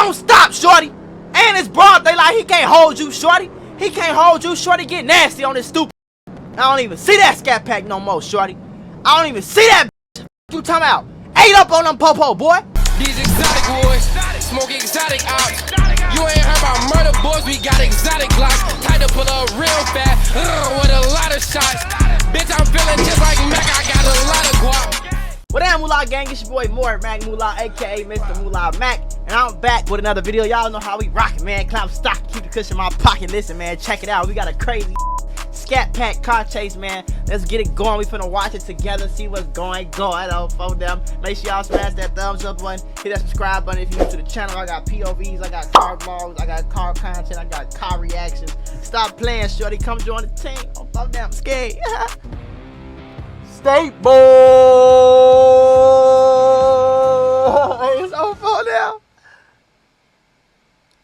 Don't stop, shorty. And it's broad daylight. He can't hold you, shorty. He can't hold you, shorty. Get nasty on this stupid. I don't even see that Scatpack no more, shorty. I don't even see that bitch. You talking about? Ate up on them popo, boy. These exotic boys, smoke exotic ops. You ain't heard about murder boys, we got exotic glocks. Tied to pull up real fast, with a lot of shots. Bitch, I'm feeling just like Mac, I got a lot of guap. What up, Mula gang? It's your boy Mac Mula, aka Mr. Mula Mac, and I'm back with another video. Y'all know how we rockin', man. Clap stock, keep the cushion in my pocket. Listen, man, check it out. We got a crazy Scatpack car chase, man. Let's get it going. We finna watch it together, see what's going on for them. Make sure y'all smash that thumbs up button, hit that subscribe button if you're new to the channel. I got POVs, I got car vlogs, I got car content, I got car reactions. Stop playing, shorty. Come join the team. Oh, fuck them, I'm scared. State boy. It's on phone now.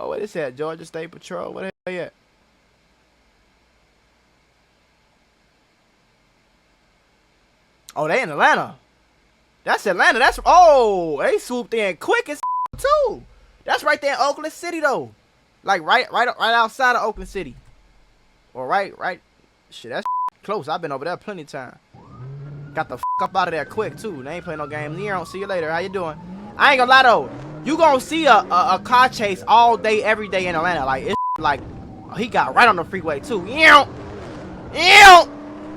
Oh, what is that? Georgia State Patrol. What the hell yet? Oh, they in Atlanta. That's Atlanta. That's oh, they swooped in quick as too. That's right there in Oakland City though. Like right outside of Oakland City. Or right. Shit, that's close. I've been over there plenty of time. Got the up out of there quick too. They ain't playing no game. Leon, see you later. How you doing? I ain't gonna lie though. You gonna see a car chase all day, every day in Atlanta. Like it's like he got right on the freeway too.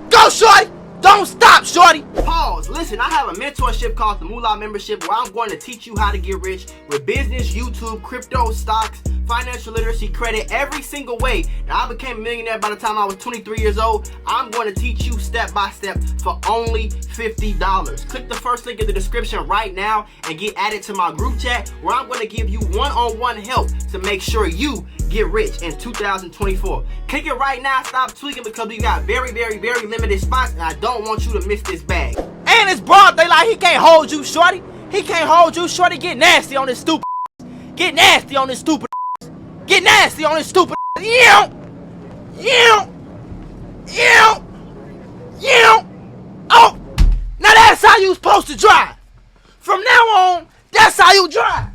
Go, shorty. Don't stop, shorty. Pause. Listen, I have a mentorship called the Mula membership where I'm going to teach you how to get rich with business, YouTube, crypto, stocks, financial literacy, credit, every single way. Now, I became a millionaire by the time I was 23 years old. I'm going to teach you step by step for only $50. Click the first link in the description right now and get added to my group chat where I'm going to give you one-on-one help to make sure you get rich in 2024. Click it right now. Stop tweaking because we got very limited spots and I don't want you to miss this bag. And it's broad daylight. He can't hold you, shorty. He can't hold you, shorty. Get nasty on this stupid. Get nasty on this stupid. Get nasty on this stupid. Oh, now that's how you supposed to drive. From now on, that's how you drive.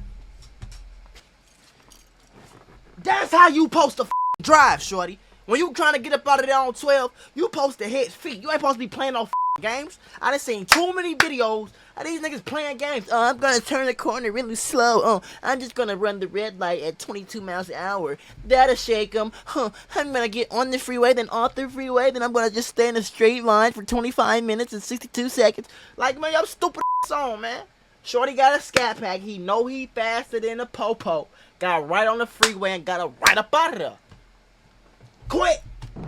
That's how you supposed to drive, shorty. When you trying to get up out of there on 12, you supposed to hit feet. You ain't supposed to be playing no games. I done seen too many videos of these niggas playing games. Oh, I'm gonna turn the corner really slow. Oh, I'm just gonna run the red light at 22 miles an hour. That'll shake them. I'm gonna get on the freeway, then off the freeway, then I'm gonna just stay in a straight line for 25 minutes and 62 seconds. Like, man, y'all stupid on, man. Shorty got a Scatpack. He know he faster than a popo. Got right on the freeway and got right up out of there. Quick!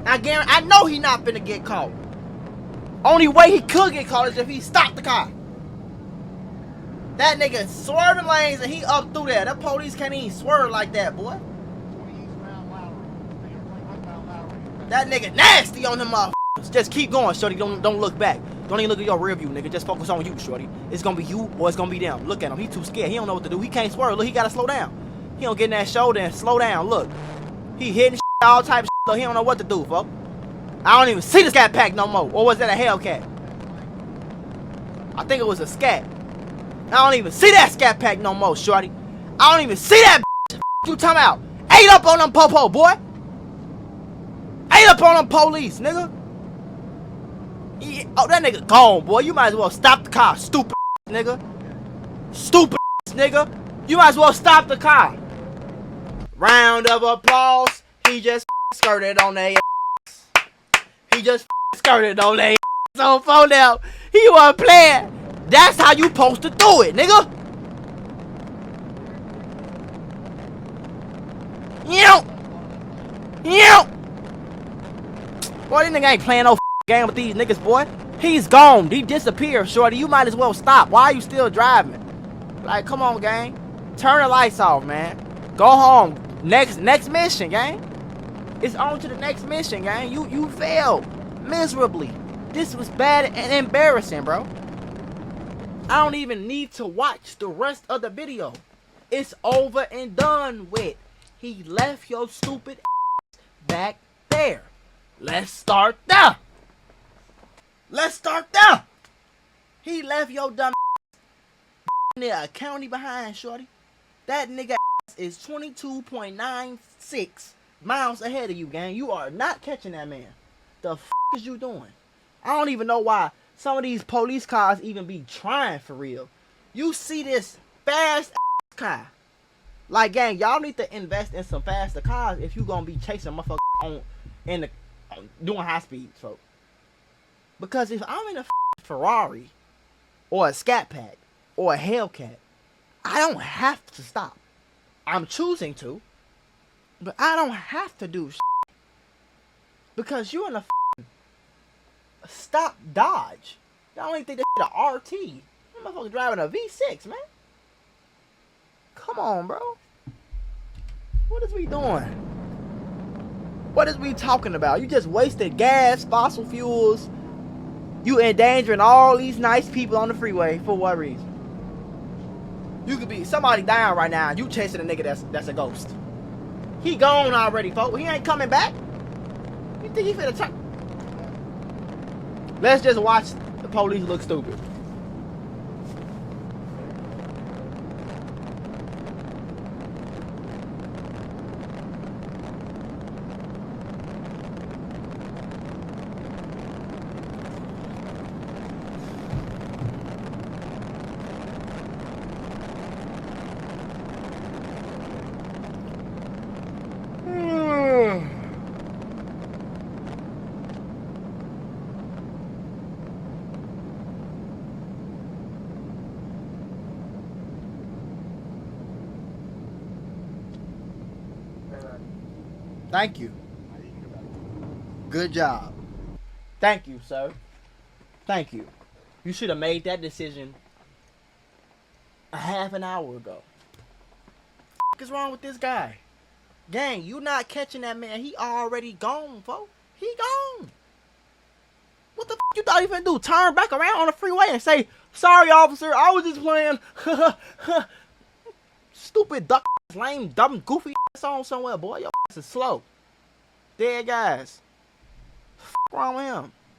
I guarantee, I know he not finna get caught. Only way he could get caught is if he stopped the car. That nigga swerving lanes and he up through there. That police can't even swerve like that, boy. That nigga nasty on them motherfuckers. Just keep going, shorty. Don't look back. Don't even look at your rear view, nigga. Just focus on you, shorty. It's gonna be you or it's gonna be them. Look at him. He too scared. He don't know what to do. He can't swerve. Look, he gotta slow down. He don't get in that shoulder and slow down. Look. He hitting all types of shit, so he don't know what to do, folks. I don't even see the Scatpack no more. Or was that a Hellcat? I think it was a Scat. I don't even see that Scatpack no more, shorty. I don't even see that bitch. You talking about? Ate up on them popo, boy. Ate up on them police, nigga. Yeah. Oh, that nigga gone, boy. You might as well stop the car, stupid nigga. Stupid nigga. You might as well stop the car. Round of applause. He just skirted on their ass. He just skirted on their ass on phone now. He wasn't playing. That's how you supposed to do it, nigga. Boy, this nigga ain't playing no game with these niggas, boy. He's gone. He disappeared, shorty. You might as well stop. Why are you still driving? Like, come on, gang. Turn the lights off, man. Go home. Next mission, gang. It's on to the next mission, gang. You failed miserably. This was bad and embarrassing, bro. I don't even need to watch the rest of the video. It's over and done with. He left your stupid ass back there. Let's start there. He left your dumb ass near a county behind, shorty. That nigga is 22.96 miles ahead of you, gang. You are not catching that man. The f is you doing? I don't even know why some of these police cars even be trying for real. You see this fast car. Like, gang, y'all need to invest in some faster cars if you gonna be chasing motherfuckers doing high speeds, folks. Because if I'm in a Ferrari or a Scatpack or a Hellcat, I don't have to stop. I'm choosing to, but I don't have to do shit. Because you in a stop Dodge. Y'all don't even think this shit a RT. You motherfucker driving a V6, man. Come on, bro. What is we doing? What is we talking about? You just wasted gas, fossil fuels. You endangering all these nice people on the freeway for what reason? You could be somebody dying right now and you chasing a nigga that's a ghost. He gone already, folks. He ain't coming back. You think he finna try? Let's just watch the police look stupid. Thank you. Good job. Thank you, sir. Thank you. You should have made that decision a half an hour ago. What is wrong with this guy? Gang, you not catching that man. He already gone, folks. He gone. What the f you thought he finna do? Turn back around on the freeway and say, sorry, officer, I was just playing. Stupid duck, lame, dumb, goofy on somewhere, boy. Your is slow. Dead guys. What's wrong with him?